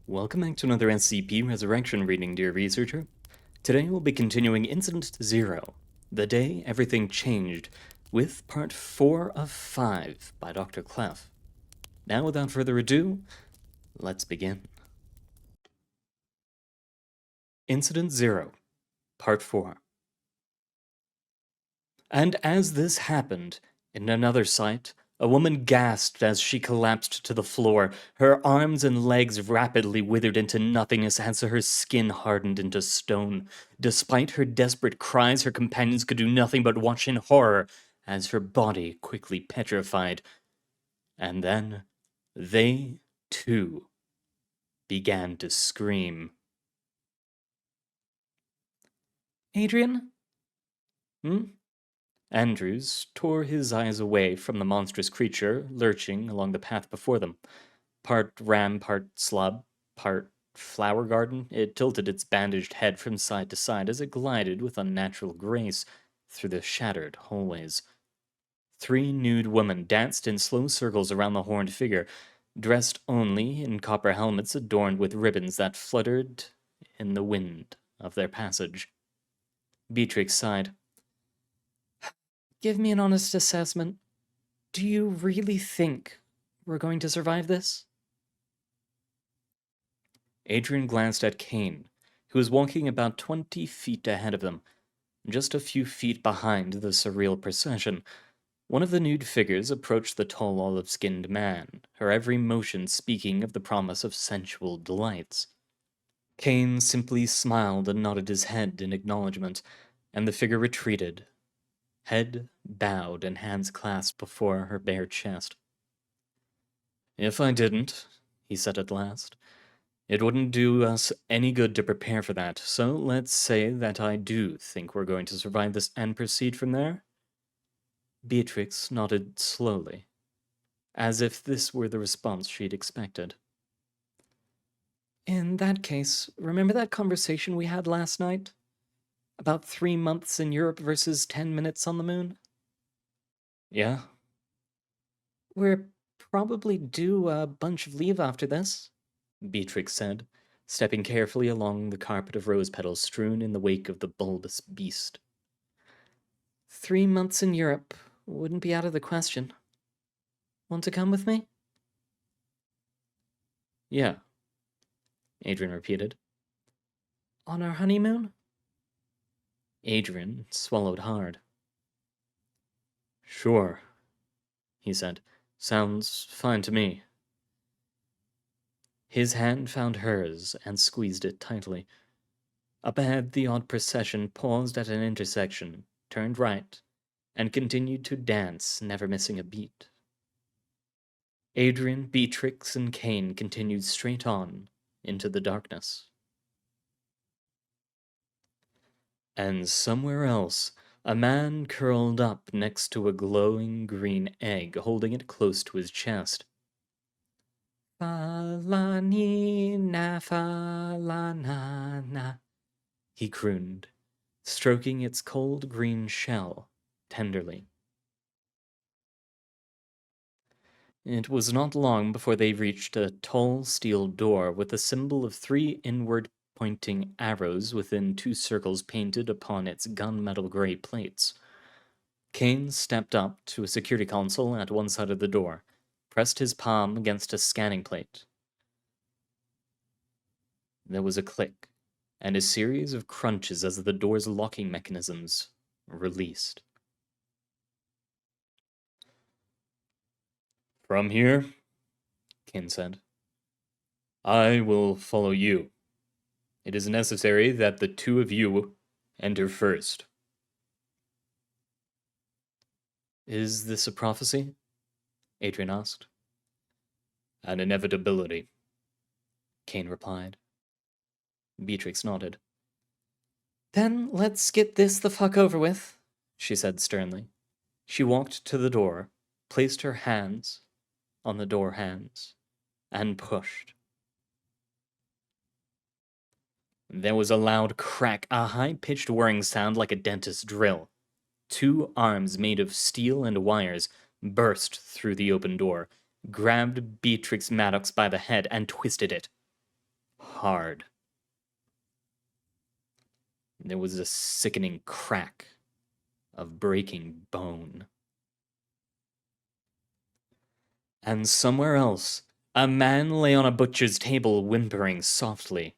Welcome back to another SCP Resurrection reading, dear researcher. Today we'll be continuing Incident 0, The Day Everything Changed, with Part 4 of 5 by Dr. Clef. Now, without further ado, let's begin. Incident 0, Part 4. And as this happened, in another sight, a woman gasped as she collapsed to the floor. Her arms and legs rapidly withered into nothingness as her skin hardened into stone. Despite her desperate cries, her companions could do nothing but watch in horror as her body quickly petrified. And then they, too, began to scream. Adrian? Andrews tore his eyes away from the monstrous creature lurching along the path before them. Part ram, part slub, part flower garden, it tilted its bandaged head from side to side as it glided with unnatural grace through the shattered hallways. 3 nude women danced in slow circles around the horned figure, dressed only in copper helmets adorned with ribbons that fluttered in the wind of their passage. Beatrix sighed. Give me an honest assessment. Do you really think we're going to survive this? Adrian glanced at Kane, who was walking about 20 feet ahead of them, just a few feet behind the surreal procession. One of the nude figures approached the tall olive-skinned man, her every motion speaking of the promise of sensual delights. Kane simply smiled and nodded his head in acknowledgement, and the figure retreated, head bowed and hands clasped before her bare chest. If I didn't, he said at last, it wouldn't do us any good to prepare for that, so let's say that I do think we're going to survive this and proceed from there? Beatrix nodded slowly, as if this were the response she'd expected. In that case, remember that conversation we had last night? About 3 months in Europe versus 10 minutes on the moon? Yeah. We're probably due a bunch of leave after this, Beatrix said, stepping carefully along the carpet of rose petals strewn in the wake of the bulbous beast. 3 months in Europe wouldn't be out of the question. Want to come with me? Yeah, Adrian repeated. On our honeymoon? Adrian swallowed hard. Sure, he said. Sounds fine to me. His hand found hers and squeezed it tightly. Up ahead, the odd procession paused at an intersection, turned right, and continued to dance, never missing a beat. Adrian, Beatrix, and Kane continued straight on into the darkness. And somewhere else, a man curled up next to a glowing green egg, holding it close to his chest. Fa-la-ni-na, fa-la-na-na, he crooned, stroking its cold green shell tenderly. It was not long before they reached a tall steel door with a symbol of 3 inward-pointing arrows within 2 circles painted upon its gunmetal gray plates. Kane stepped up to a security console at one side of the door, pressed his palm against a scanning plate. There was a click, and a series of crunches as the door's locking mechanisms released. From here, Kane said, I will follow you. It is necessary that the 2 of you enter first. Is this a prophecy? Adrian asked. An inevitability, Kane replied. Beatrix nodded. Then let's get this the fuck over with, she said sternly. She walked to the door, placed her hands on the door hands, and pushed. There was a loud crack, a high-pitched whirring sound like a dentist's drill. 2 arms made of steel and wires burst through the open door, grabbed Beatrix Maddox by the head, and twisted it. hard. There was a sickening crack of breaking bone. And somewhere else, a man lay on a butcher's table whimpering softly.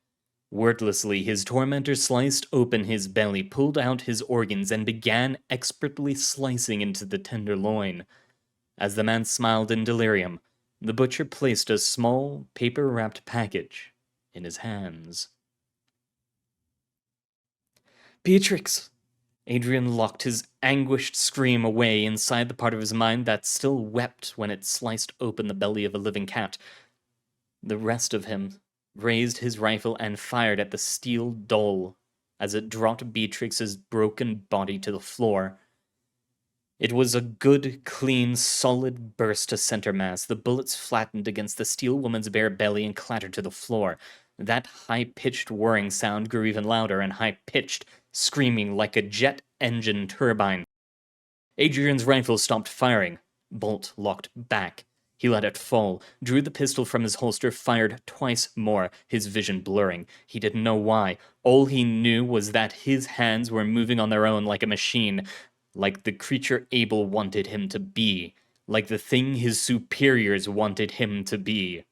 Wordlessly, his tormentor sliced open his belly, pulled out his organs, and began expertly slicing into the tender loin. As the man smiled in delirium, the butcher placed a small, paper-wrapped package in his hands. Beatrix! Adrian locked his anguished scream away inside the part of his mind that still wept when it sliced open the belly of a living cat. The rest of him raised his rifle and fired at the steel doll as it dropped Beatrix's broken body to the floor. It was a good, clean, solid burst to center mass. The bullets flattened against the steel woman's bare belly and clattered to the floor. That high-pitched whirring sound grew even louder and high-pitched, screaming like a jet engine turbine. Adrian's rifle stopped firing. Bolt locked back. He let it fall, drew the pistol from his holster, fired twice more, his vision blurring. He didn't know why. All he knew was that his hands were moving on their own like a machine, like the creature Abel wanted him to be, like the thing his superiors wanted him to be.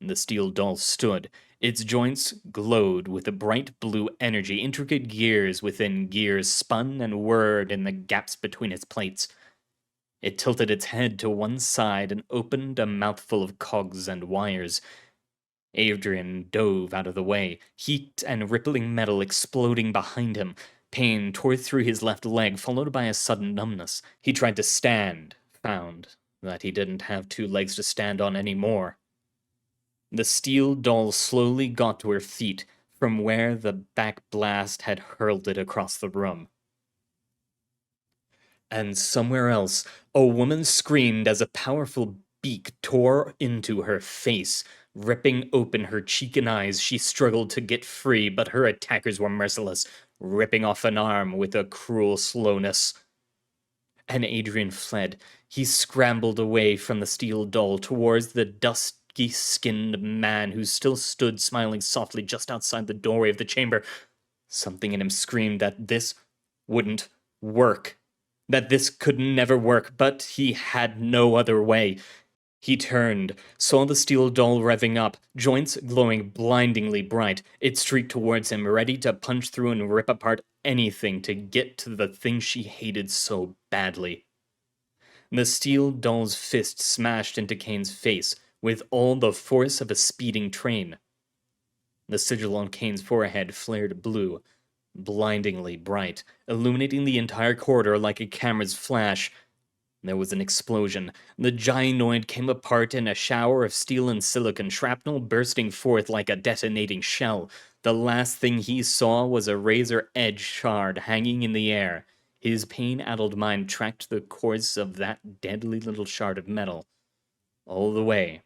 The steel doll stood. Its joints glowed with a bright blue energy. Intricate gears within gears spun and whirred in the gaps between its plates. It tilted its head to one side and opened a mouthful of cogs and wires. Adrian dove out of the way, heat and rippling metal exploding behind him. Pain tore through his left leg, followed by a sudden numbness. He tried to stand, found that he didn't have two legs to stand on anymore. The steel doll slowly got to her feet from where the back blast had hurled it across the room. And somewhere else, a woman screamed as a powerful beak tore into her face, ripping open her cheek and eyes. She struggled to get free, but her attackers were merciless, ripping off an arm with a cruel slowness. And Adrian fled. He scrambled away from the steel doll towards the dusky-skinned man who still stood smiling softly just outside the doorway of the chamber. Something in him screamed that this wouldn't work. That this could never work, but he had no other way. He turned, saw the steel doll revving up, joints glowing blindingly bright. It streaked towards him, ready to punch through and rip apart anything to get to the thing she hated so badly. The steel doll's fist smashed into Kane's face with all the force of a speeding train. The sigil on Kane's forehead flared blue, blindingly bright, illuminating the entire corridor like a camera's flash. There was an explosion. The gynoid came apart in a shower of steel and silicon, shrapnel bursting forth like a detonating shell. The last thing he saw was a razor-edged shard hanging in the air. His pain-addled mind tracked the course of that deadly little shard of metal, all the way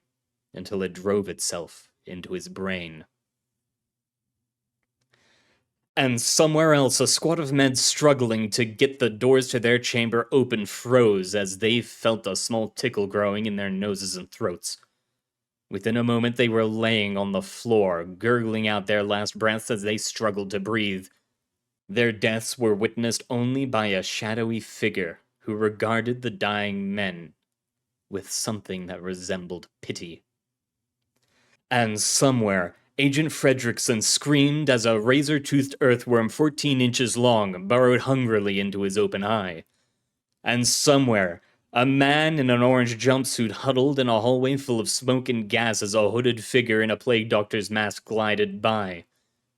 until it drove itself into his brain. And somewhere else, a squad of men struggling to get the doors to their chamber open froze as they felt a small tickle growing in their noses and throats. Within a moment, they were laying on the floor, gurgling out their last breaths as they struggled to breathe. Their deaths were witnessed only by a shadowy figure who regarded the dying men with something that resembled pity. And somewhere, Agent Fredrickson screamed as a razor-toothed earthworm 14 inches long burrowed hungrily into his open eye. And somewhere, a man in an orange jumpsuit huddled in a hallway full of smoke and gas as a hooded figure in a plague doctor's mask glided by,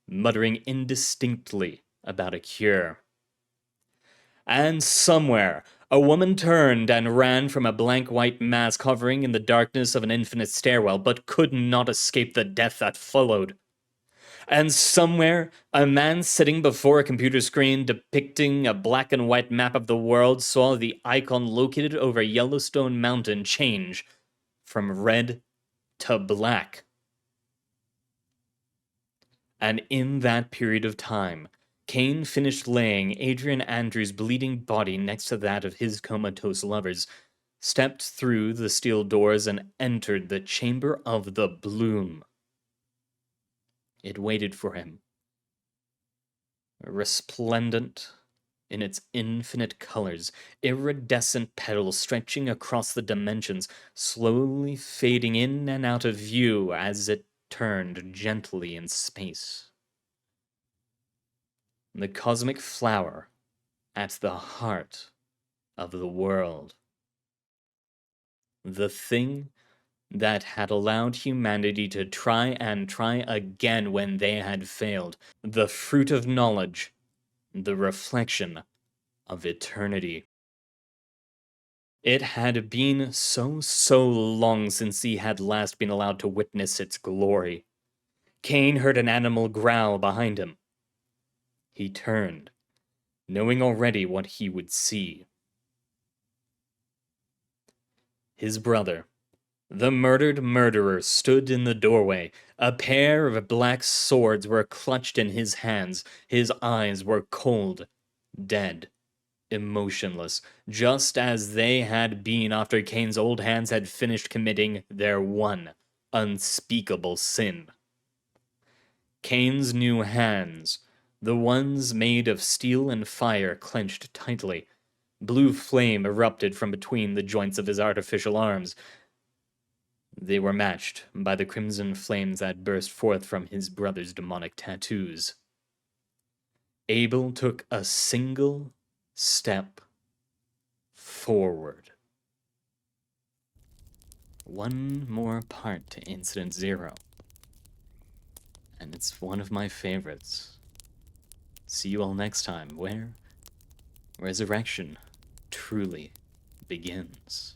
muttering indistinctly about a cure. And somewhere, a woman turned and ran from a blank white mask hovering in the darkness of an infinite stairwell, but could not escape the death that followed. And somewhere, a man sitting before a computer screen depicting a black and white map of the world saw the icon located over Yellowstone Mountain change from red to black. And in that period of time, Kane finished laying Adrian Andrews' bleeding body next to that of his comatose lovers, stepped through the steel doors and entered the Chamber of the Bloom. It waited for him. Resplendent in its infinite colors, iridescent petals stretching across the dimensions, slowly fading in and out of view as it turned gently in space. The cosmic flower at the heart of the world. The thing that had allowed humanity to try and try again when they had failed. The fruit of knowledge, the reflection of eternity. It had been so long since he had last been allowed to witness its glory. Kane heard an animal growl behind him. He turned, knowing already what he would see. His brother, the murdered murderer, stood in the doorway. A pair of black swords were clutched in his hands. His eyes were cold, dead, emotionless, just as they had been after Kane's old hands had finished committing their one unspeakable sin. Kane's new hands, the ones made of steel and fire, clenched tightly. Blue flame erupted from between the joints of his artificial arms. They were matched by the crimson flames that burst forth from his brother's demonic tattoos. Abel took a single step forward. One more part to Incident Zero. And it's one of my favorites. See you all next time, where resurrection truly begins.